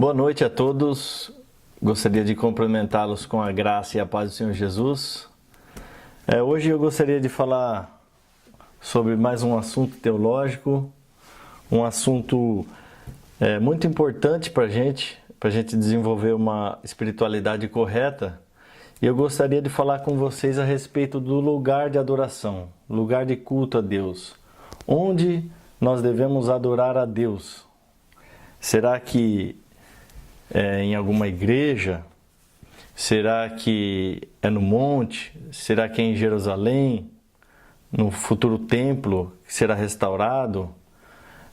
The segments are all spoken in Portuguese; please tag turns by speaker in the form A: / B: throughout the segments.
A: Boa noite a todos. Gostaria de cumprimentá-los com a graça e a paz do Senhor Jesus. Hoje eu gostaria de falar sobre mais um assunto teológico, um assunto muito importante para a gente desenvolver uma espiritualidade correta. E eu gostaria de falar com vocês a respeito do lugar de adoração, lugar de culto a Deus. Onde nós devemos adorar a Deus? Será que em alguma igreja? Será que é no monte? Será que é em Jerusalém? No futuro templo que será restaurado?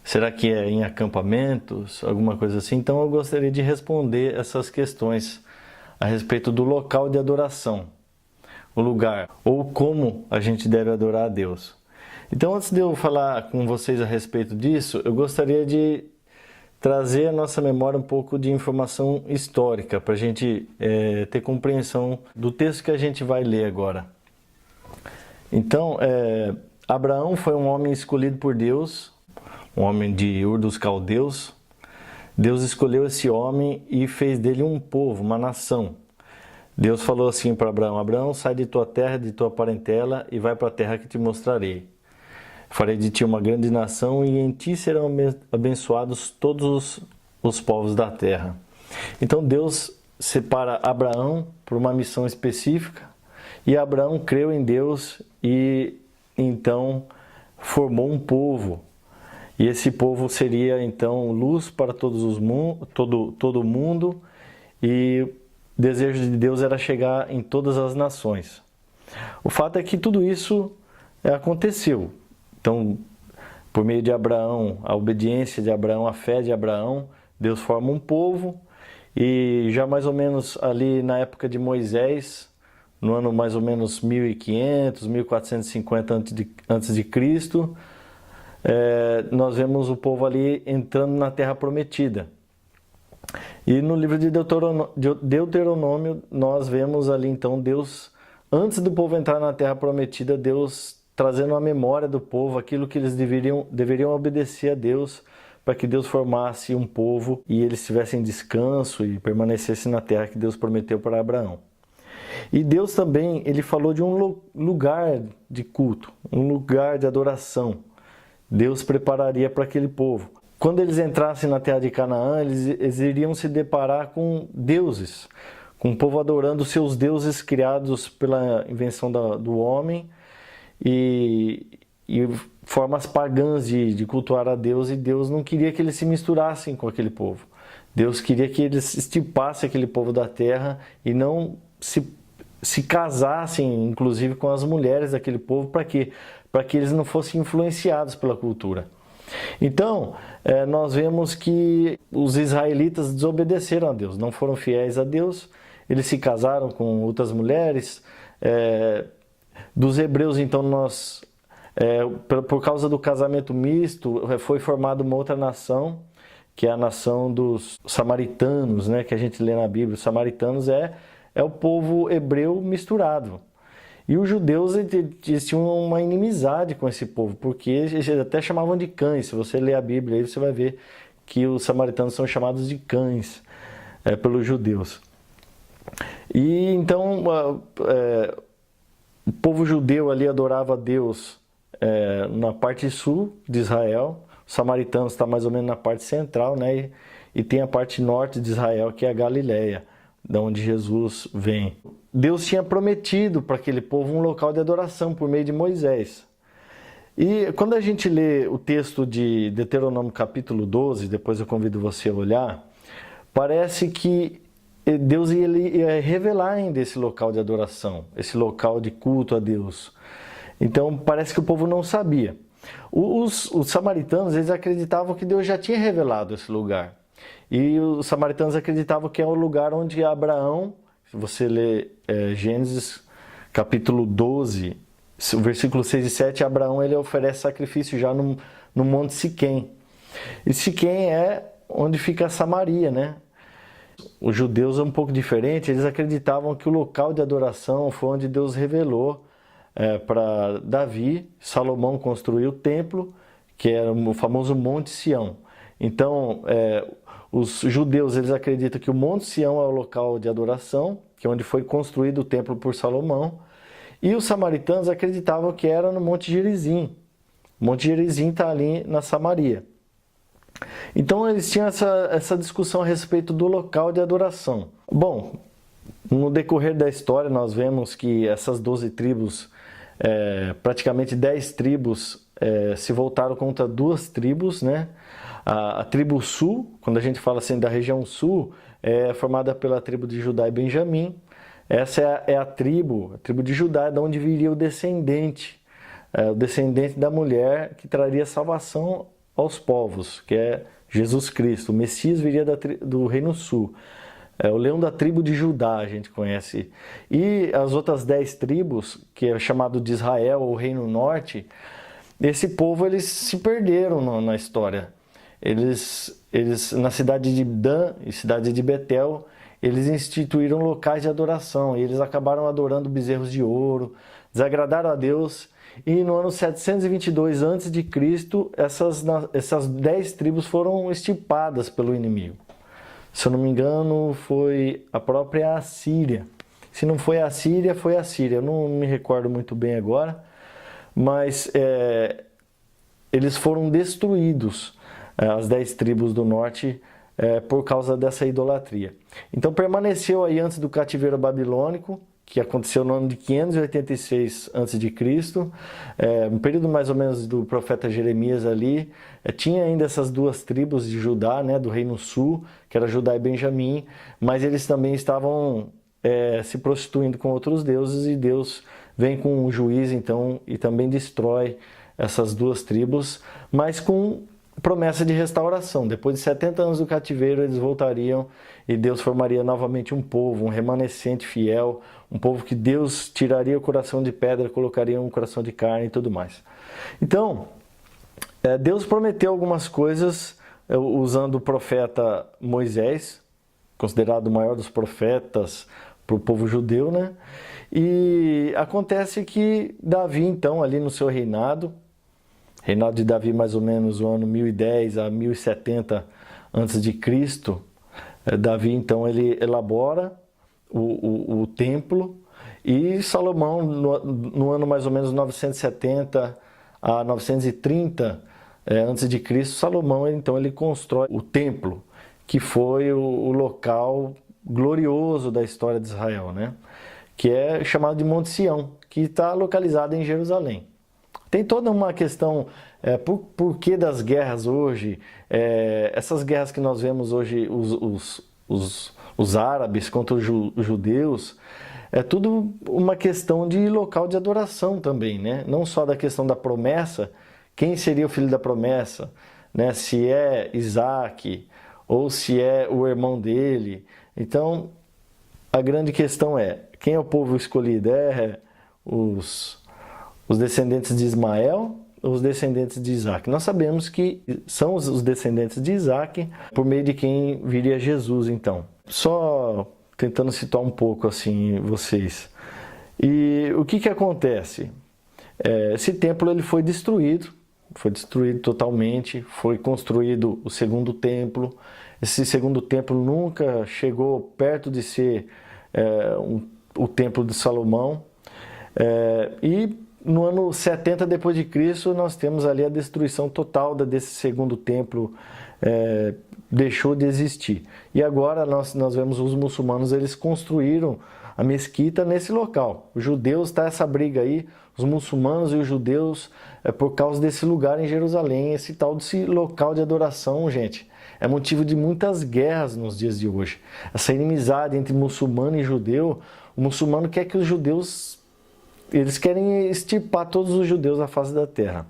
A: Será que é em acampamentos? Alguma coisa assim? Então eu gostaria de responder essas questões a respeito do local de adoração, o lugar, ou como a gente deve adorar a Deus. Então, antes de eu falar com vocês a respeito disso, eu gostaria de trazer à nossa memória um pouco de informação histórica, para a gente ter compreensão do texto que a gente vai ler agora. Então, Abraão foi um homem escolhido por Deus, um homem de Ur dos Caldeus. Deus escolheu esse homem e fez dele um povo, uma nação. Deus falou assim para Abraão: Abraão, sai de tua terra, de tua parentela e vai para a terra que te mostrarei. Farei de ti uma grande nação e em ti serão abençoados todos os povos da terra. Então Deus separa Abraão por uma missão específica e Abraão creu em Deus e então formou um povo. E esse povo seria então luz para todo o mundo, e o desejo de Deus era chegar em todas as nações. O fato é que tudo isso aconteceu. Então, por meio de Abraão, a obediência de Abraão, a fé de Abraão, Deus forma um povo, e já mais ou menos ali na época de Moisés, no ano mais ou menos 1500, 1450 antes de Cristo, nós vemos o povo ali entrando na Terra Prometida. E no livro de Deuteronômio, nós vemos ali então Deus, antes do povo entrar na Terra Prometida, Deus trazendo à memória do povo aquilo que eles deveriam obedecer a Deus, para que Deus formasse um povo e eles tivessem descanso e permanecessem na terra que Deus prometeu para Abraão. E Deus também, ele falou de um lugar de culto, um lugar de adoração. Deus prepararia para aquele povo. Quando eles entrassem na terra de Canaã, eles iriam se deparar com deuses, com o povo adorando seus deuses criados pela invenção do homem, e formas pagãs de cultuar a Deus, e Deus não queria que eles se misturassem com aquele povo. Deus queria que eles extirpassem aquele povo da terra e não se casassem, inclusive, com as mulheres daquele povo. Para quê? Para que eles não fossem influenciados pela cultura. Então, nós vemos que os israelitas desobedeceram a Deus, não foram fiéis a Deus, eles se casaram com outras mulheres. Dos hebreus, então, por causa do casamento misto, foi formada uma outra nação, que é a nação dos samaritanos, né, que a gente lê na Bíblia. Os samaritanos é o povo hebreu misturado. E os judeus tinham uma inimizade com esse povo, porque eles até chamavam de cães. Se você ler a Bíblia, aí você vai ver que os samaritanos são chamados de cães pelos judeus. E então o povo judeu ali adorava a Deus na parte sul de Israel. Os samaritanos estão mais ou menos na parte central, né? E tem a parte norte de Israel, que é a Galileia, da onde Jesus vem. Deus tinha prometido para aquele povo um local de adoração por meio de Moisés. E quando a gente lê o texto de Deuteronômio capítulo 12, depois eu convido você a olhar, parece que Deus ia revelar ainda esse local de adoração, esse local de culto a Deus. Então parece que o povo não sabia. Os samaritanos, eles acreditavam que Deus já tinha revelado esse lugar. E os samaritanos acreditavam que é o lugar onde Abraão, se você lê Gênesis capítulo 12, versículo 6 e 7, Abraão ele oferece sacrifício já no Monte Siquém. E Siquém é onde fica Samaria, né? Os judeus é um pouco diferente, eles acreditavam que o local de adoração foi onde Deus revelou para Davi. Salomão construiu o templo, que era o famoso Monte Sião. Então, Os judeus, eles acreditam que o Monte Sião é o local de adoração, que é onde foi construído o templo por Salomão. E os samaritanos acreditavam que era no Monte Gerizim. O Monte Gerizim está ali na Samaria. Então eles tinham essa discussão a respeito do local de adoração. Bom, no decorrer da história nós vemos que essas 12 tribos, praticamente 10 tribos se voltaram contra 2 tribos, né? A tribo sul, quando a gente fala assim da região sul, é formada pela tribo de Judá e Benjamim. Essa é a tribo de Judá, de onde viria o descendente da mulher que traria salvação aos povos, que é Jesus Cristo. O Messias viria do Reino Sul. O leão da tribo de Judá, a gente conhece. E as outras 10 tribos, que é chamado de Israel, ou Reino Norte, esse povo eles se perderam na história. Eles, na cidade de Dan e cidade de Betel, eles instituíram locais de adoração. E eles acabaram adorando bezerros de ouro, desagradaram a Deus. E no ano 722 a.C., essas 10 tribos foram extirpadas pelo inimigo. Se eu não me engano, foi a própria Assíria. Se não foi a Assíria, foi a Síria. Eu não me recordo muito bem agora. Mas eles foram destruídos, as 10 tribos do norte, por causa dessa idolatria. Então permaneceu aí antes do cativeiro babilônico, que aconteceu no ano de 586 a.C., um período mais ou menos do profeta Jeremias ali, tinha ainda essas 2 tribos de Judá, né, do Reino Sul, que era Judá e Benjamim, mas eles também estavam se prostituindo com outros deuses, e Deus vem com um juízo então e também destrói essas 2 tribos, mas com promessa de restauração. Depois de 70 anos do cativeiro, eles voltariam e Deus formaria novamente um povo, um remanescente fiel, um povo que Deus tiraria o coração de pedra, colocaria um coração de carne e tudo mais. Então, Deus prometeu algumas coisas usando o profeta Moisés, considerado o maior dos profetas para o povo judeu, né? E acontece que Davi, então, ali no seu reinado de Davi mais ou menos no ano 1010 a 1070 a.C., Davi, então, ele elabora o templo, e Salomão, no ano mais ou menos 970 a 930 a.C., Salomão, então, ele constrói o templo, que foi o local glorioso da história de Israel, né? Que é chamado de Monte Sião, que está localizado em Jerusalém. Tem toda uma questão, por que das guerras hoje, essas guerras que nós vemos hoje, os árabes contra os judeus, é tudo uma questão de local de adoração também, né? Não só da questão da promessa, quem seria o filho da promessa, né? Se é Isaac ou se é o irmão dele. Então, a grande questão é, quem é o povo escolhido? Os descendentes de Ismael ou os descendentes de Isaac? Nós sabemos que são os descendentes de Isaac, por meio de quem viria Jesus, então. Só tentando situar um pouco assim vocês. E o que acontece? Esse templo ele foi destruído totalmente, foi construído o segundo templo. Esse segundo templo nunca chegou perto de ser o templo de Salomão. E no ano 70 depois de Cristo, nós temos ali a destruição total desse segundo templo, deixou de existir. E agora nós vemos os muçulmanos, eles construíram a mesquita nesse local. Os judeus, tá essa briga aí, os muçulmanos e os judeus, por causa desse lugar em Jerusalém, esse tal desse local de adoração, gente. É motivo de muitas guerras nos dias de hoje. Essa inimizade entre muçulmano e judeu, o muçulmano quer que os judeus, eles querem extirpar todos os judeus da face da terra.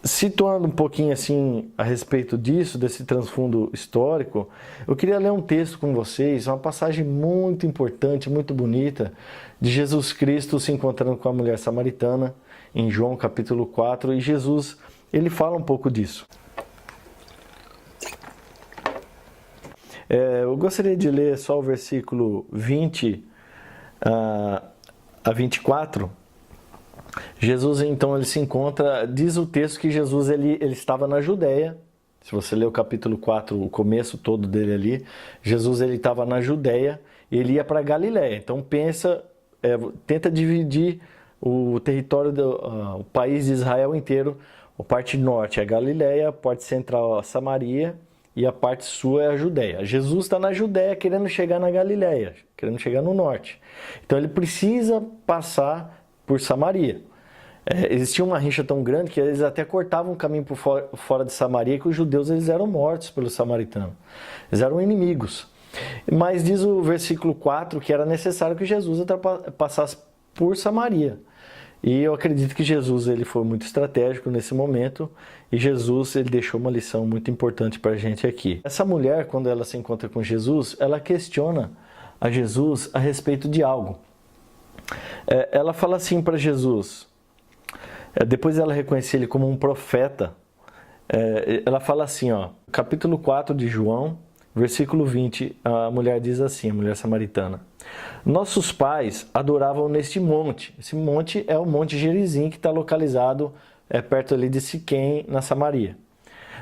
A: Situando um pouquinho assim a respeito disso, desse transfundo histórico, eu queria ler um texto com vocês, uma passagem muito importante, muito bonita, de Jesus Cristo se encontrando com a mulher samaritana, em João capítulo 4, e Jesus, ele fala um pouco disso. Eu gostaria de ler só o versículo 20 a 24. Jesus, então, ele se encontra, diz o texto que Jesus ele estava na Judéia, Se você ler o capítulo 4, o começo todo dele ali, Jesus ele estava na Judéia e ele ia para Galiléia. Então tenta dividir o território o país de Israel inteiro. A parte norte é Galiléia, a parte central é Samaria e a parte sul é a Judéia. Jesus está na Judéia querendo chegar na Galiléia, querendo chegar no norte. Então ele precisa passar por Samaria. Existia uma rixa tão grande que eles até cortavam o caminho por fora de Samaria, que os judeus eles eram mortos pelos samaritanos. Eles eram inimigos. Mas diz o versículo 4 que era necessário que Jesus passasse por Samaria. E eu acredito que Jesus ele foi muito estratégico nesse momento e Jesus ele deixou uma lição muito importante para a gente aqui. Essa mulher, quando ela se encontra com Jesus, ela questiona a Jesus a respeito de algo. Ela fala assim para Jesus, depois ela reconhece ele como um profeta, ela fala assim, capítulo 4 de João, versículo 20, a mulher diz assim, a mulher samaritana: nossos pais adoravam neste monte. Esse monte é o Monte Gerizim, que está localizado perto ali de Siquém, na Samaria.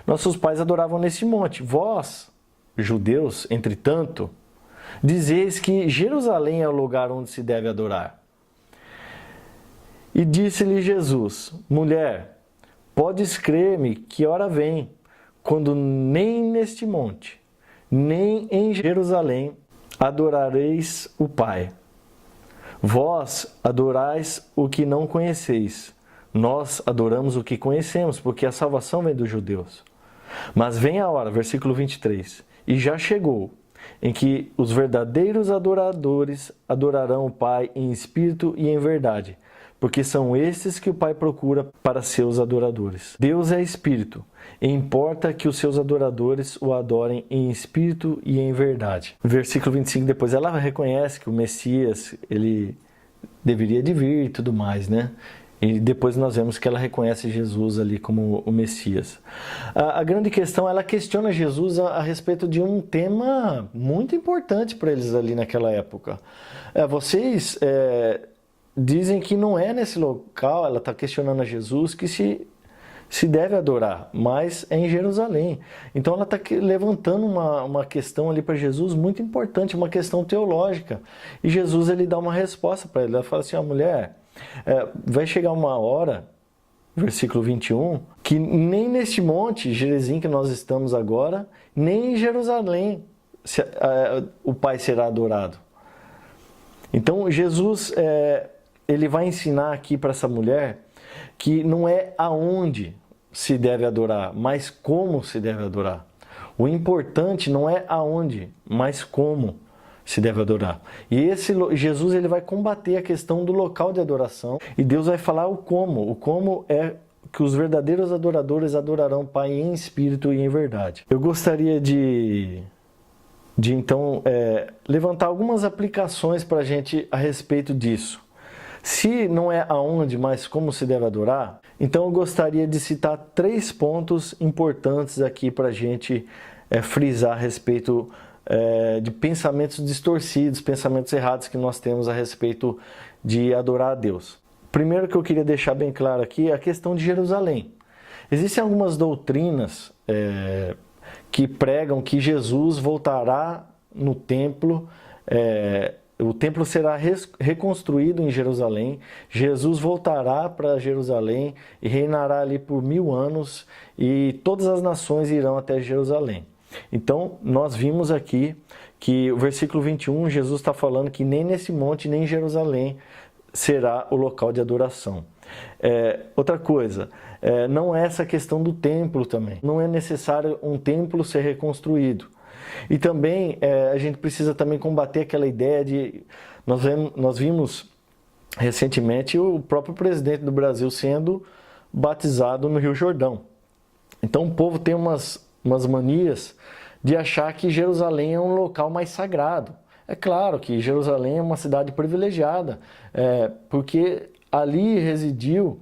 A: Nossos pais adoravam neste monte. Vós, judeus, entretanto, dizeis que Jerusalém é o lugar onde se deve adorar. E disse-lhe Jesus: mulher, podes crer-me que hora vem, quando nem neste monte, nem em Jerusalém adorareis o Pai. Vós adorais o que não conheceis. Nós adoramos o que conhecemos, porque a salvação vem dos judeus. Mas vem a hora, versículo 23, e já chegou, em que os verdadeiros adoradores adorarão o Pai em espírito e em verdade, porque são estes que o Pai procura para seus adoradores. Deus é espírito, e importa que os seus adoradores o adorem em espírito e em verdade. Versículo 25, depois ela reconhece que o Messias, ele deveria de vir e tudo mais, né? E depois nós vemos que ela reconhece Jesus ali como o Messias. A grande questão, ela questiona Jesus a respeito de um tema muito importante para eles ali naquela época. Vocês dizem que não é nesse local, ela está questionando a Jesus, que se deve adorar, mas é em Jerusalém. Então ela está levantando uma questão ali para Jesus muito importante, uma questão teológica. E Jesus ele dá uma resposta para ela. Ela fala assim, mulher, vai chegar uma hora, versículo 21, que nem neste monte, Gerizim, que nós estamos agora, nem em Jerusalém o Pai será adorado. Então Jesus ele vai ensinar aqui para essa mulher que não é aonde se deve adorar, mas como se deve adorar. O importante não é aonde, mas como se deve adorar. E Jesus ele vai combater a questão do local de adoração e Deus vai falar o como. O como é que os verdadeiros adoradores adorarão o Pai em espírito e em verdade. Eu gostaria de então levantar algumas aplicações para a gente a respeito disso. Se não é aonde, mas como se deve adorar, então eu gostaria de citar 3 pontos importantes aqui para a gente frisar a respeito de pensamentos distorcidos, pensamentos errados que nós temos a respeito de adorar a Deus. Primeiro que eu queria deixar bem claro aqui é a questão de Jerusalém. Existem algumas doutrinas que pregam que Jesus voltará no templo, o templo será reconstruído em Jerusalém, Jesus voltará para Jerusalém e reinará ali por 1000 anos e todas as nações irão até Jerusalém. Então, nós vimos aqui que o versículo 21, Jesus está falando que nem nesse monte, nem em Jerusalém será o local de adoração. Outra coisa, não é essa questão do templo também. Não é necessário um templo ser reconstruído. E também a gente precisa também combater aquela ideia de... Nós vimos recentemente o próprio presidente do Brasil sendo batizado no Rio Jordão. Então o povo tem umas manias de achar que Jerusalém é um local mais sagrado. É claro que Jerusalém é uma cidade privilegiada, porque ali residiu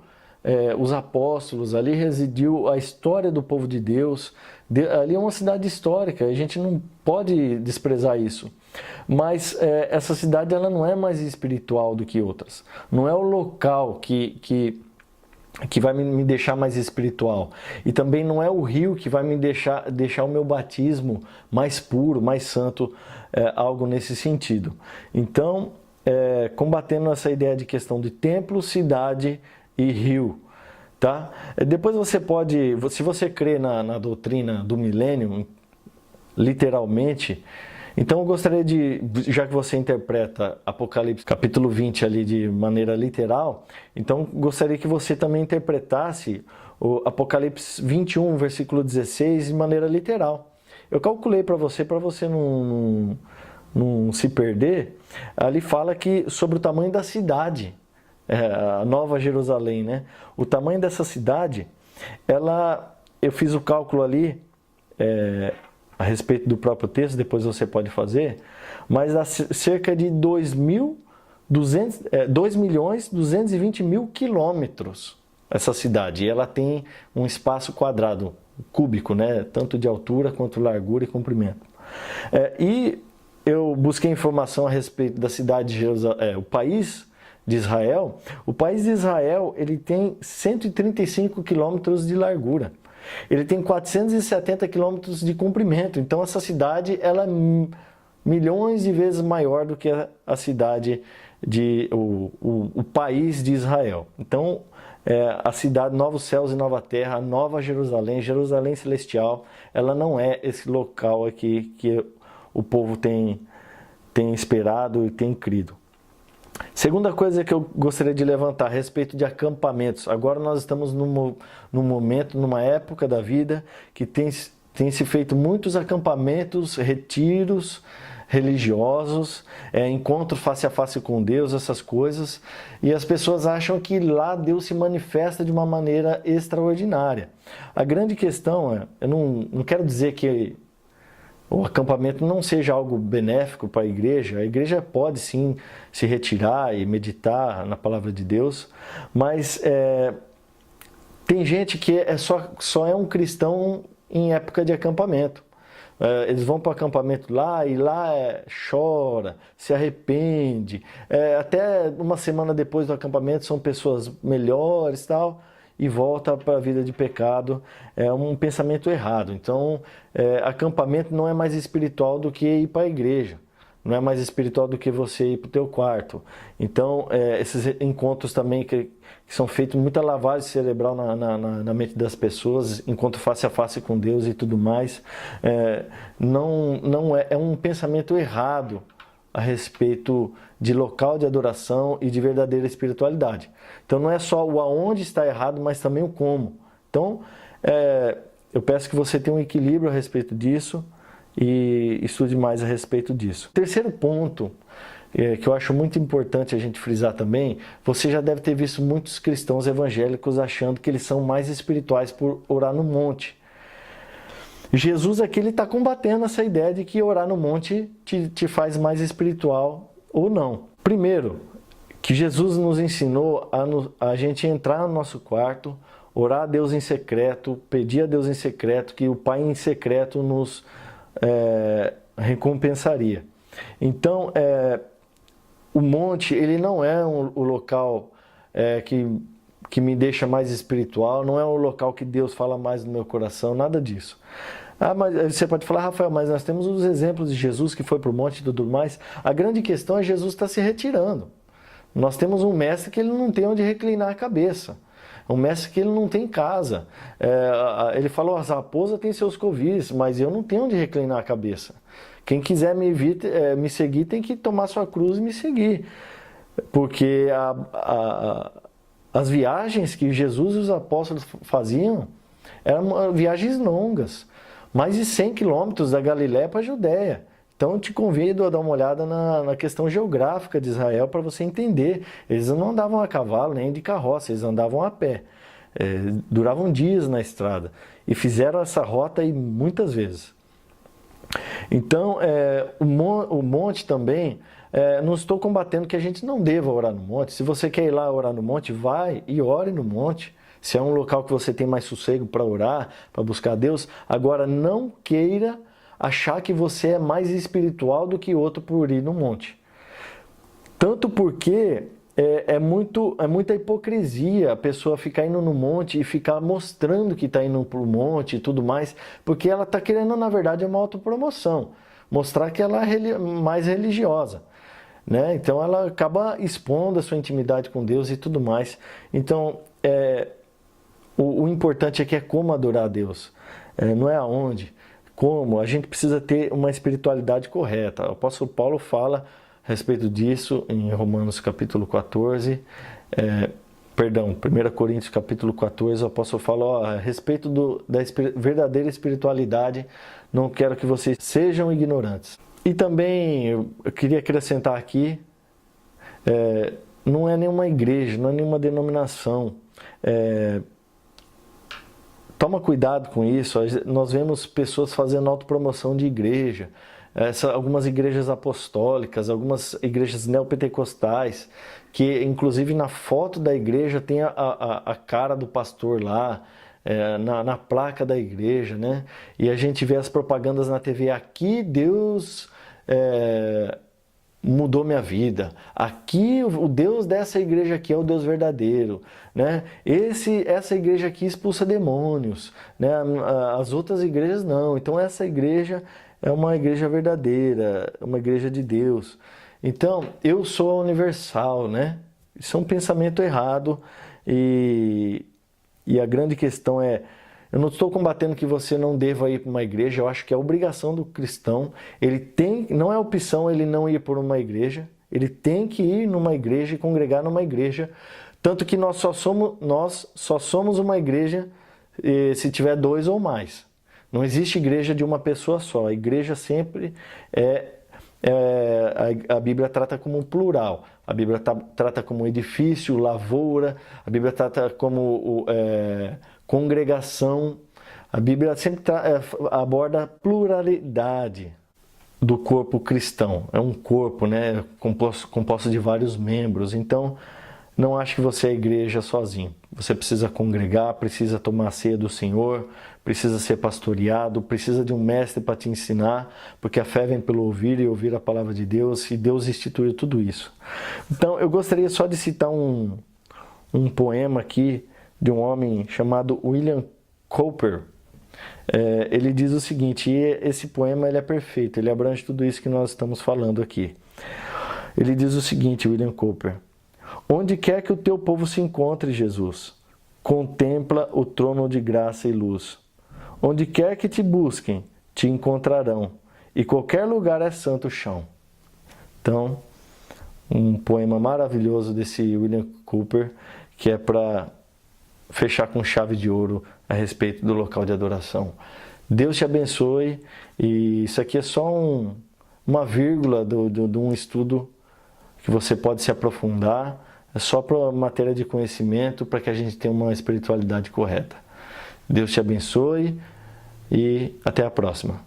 A: os apóstolos, ali residiu a história do povo de Deus, ali é uma cidade histórica, a gente não pode desprezar isso. Mas essa cidade ela não é mais espiritual do que outras. Não é o local que que vai me deixar mais espiritual. E também não é o rio que vai me deixar o meu batismo mais puro, mais santo, algo nesse sentido. Então, combatendo essa ideia de questão de templo, cidade e rio. Tá? Depois você pode, se você crê na doutrina do milênio, literalmente, então eu gostaria de, já que você interpreta Apocalipse capítulo 20 ali de maneira literal, então gostaria que você também interpretasse o Apocalipse 21, versículo 16, de maneira literal. Eu calculei para você não se perder. Ali fala que sobre o tamanho da cidade, a Nova Jerusalém, né? O tamanho dessa cidade, eu fiz o cálculo ali, a respeito do próprio texto, depois você pode fazer, mas há cerca de 2.220.000 quilômetros essa cidade. E ela tem um espaço quadrado, cúbico, né? Tanto de altura quanto largura e comprimento. E eu busquei informação a respeito da cidade de Jerusalém, o país de Israel. O país de Israel, ele tem 135 quilômetros de largura. Ele tem 470 quilômetros de comprimento. Então essa cidade, ela é milhões de vezes maior do que a cidade o país de Israel. Então a cidade Novos Céus e Nova Terra, a Nova Jerusalém, Jerusalém Celestial, ela não é esse local aqui que o povo tem esperado e tem crido. Segunda coisa que eu gostaria de levantar a respeito de acampamentos. Agora nós estamos num momento, numa época da vida que tem se feito muitos acampamentos, retiros religiosos, encontro face a face com Deus, essas coisas. E as pessoas acham que lá Deus se manifesta de uma maneira extraordinária. A grande questão eu não quero dizer que o acampamento não seja algo benéfico para a igreja pode sim se retirar e meditar na palavra de Deus, mas tem gente que só é um cristão em época de acampamento. Eles vão para o acampamento lá e lá chora, se arrepende, até uma semana depois do acampamento são pessoas melhores e tal, e volta para a vida de pecado. É um pensamento errado. Então, acampamento não é mais espiritual do que ir para a igreja. Não é mais espiritual do que você ir para o teu quarto. Então, esses encontros também que são feitos, muita lavagem cerebral na mente das pessoas, encontro face a face com Deus e tudo mais, é um pensamento errado a respeito de local de adoração e de verdadeira espiritualidade. Então não é só o aonde está errado, mas também o como. Então eu peço que você tenha um equilíbrio a respeito disso e estude mais a respeito disso. Terceiro ponto, que eu acho muito importante a gente frisar também, você já deve ter visto muitos cristãos evangélicos achando que eles são mais espirituais por orar no monte. Jesus aqui está combatendo essa ideia de que orar no monte te faz mais espiritual ou não. Primeiro, que Jesus nos ensinou a gente entrar no nosso quarto, orar a Deus em secreto, pedir a Deus em secreto, que o Pai em secreto nos recompensaria. Então, o monte, ele não é o local que me deixa mais espiritual, não é o local que Deus fala mais no meu coração, nada disso. Mas você pode falar, Rafael, mas nós temos os exemplos de Jesus que foi para o monte e tudo mais. A grande questão é Jesus está se retirando. Nós temos um mestre que ele não tem onde reclinar a cabeça. Um mestre que ele não tem casa. Ele falou, as raposas têm seus covis, mas eu não tenho onde reclinar a cabeça. Quem quiser me seguir tem que tomar sua cruz e me seguir. Porque as viagens que Jesus e os apóstolos faziam eram viagens longas. Mais de 100 quilômetros da Galiléia para a Judéia. Então eu te convido a dar uma olhada na questão geográfica de Israel para você entender. Eles não andavam a cavalo nem de carroça, eles andavam a pé. Duravam dias na estrada. E fizeram essa rota aí muitas vezes. Então o monte também, não estou combatendo que a gente não deva orar no monte. Se você quer ir lá orar no monte, vai e ore no monte. Se é um local que você tem mais sossego para orar, para buscar a Deus. Agora, não queira achar que você é mais espiritual do que outro por ir no monte. Tanto porque é muita hipocrisia a pessoa ficar indo no monte e ficar mostrando que está indo para o monte e tudo mais, porque ela está querendo, na verdade, uma autopromoção, mostrar que ela é mais religiosa, né? Então ela acaba expondo a sua intimidade com Deus e tudo mais. Então o importante é como adorar a Deus, não é aonde, como. A gente precisa ter uma espiritualidade correta. O apóstolo Paulo fala a respeito disso em Romanos capítulo 14, 1 Coríntios capítulo 14, o apóstolo fala, a respeito da verdadeira espiritualidade, não quero que vocês sejam ignorantes. E também eu queria acrescentar aqui, não é nenhuma igreja, não é nenhuma denominação. Toma cuidado com isso. Nós vemos pessoas fazendo autopromoção de igreja, algumas igrejas apostólicas, algumas igrejas neopentecostais, que inclusive na foto da igreja tem a cara do pastor lá, na placa da igreja, né? E a gente vê as propagandas na TV, aqui Deus mudou minha vida, aqui o Deus dessa igreja aqui é o Deus verdadeiro, né? Essa igreja aqui expulsa demônios, né? As outras igrejas não. Então essa igreja é uma igreja verdadeira, uma igreja de Deus. Então eu sou a universal, né? Isso é um pensamento errado e a grande questão eu não estou combatendo que você não deva ir para uma igreja, eu acho que é obrigação do cristão, não é opção ele não ir por uma igreja, ele tem que ir numa igreja e congregar numa igreja, tanto que nós só somos uma igreja se tiver 2 ou mais. Não existe igreja de uma pessoa só, a igreja sempre a Bíblia trata como plural, a Bíblia trata como edifício, lavoura, a Bíblia trata como congregação, a Bíblia sempre aborda a pluralidade do corpo cristão. É um corpo, né, composto de vários membros. Então, não ache que você é igreja sozinho. Você precisa congregar, precisa tomar a ceia do Senhor, precisa ser pastoreado, precisa de um mestre para te ensinar, porque a fé vem pelo ouvir e ouvir a palavra de Deus, e Deus instituiu tudo isso. Então, eu gostaria só de citar um poema aqui de um homem chamado William Cowper. Ele diz o seguinte, e esse poema ele é perfeito, ele abrange tudo isso que nós estamos falando aqui. Ele diz o seguinte, William Cowper: onde quer que o teu povo se encontre, Jesus, contempla o trono de graça e luz. Onde quer que te busquem, te encontrarão, e qualquer lugar é santo chão. Então, um poema maravilhoso desse William Cowper, que é para fechar com chave de ouro a respeito do local de adoração. Deus te abençoe, e isso aqui é só uma vírgula de um estudo que você pode se aprofundar, é só para matéria de conhecimento, para que a gente tenha uma espiritualidade correta. Deus te abençoe e até a próxima.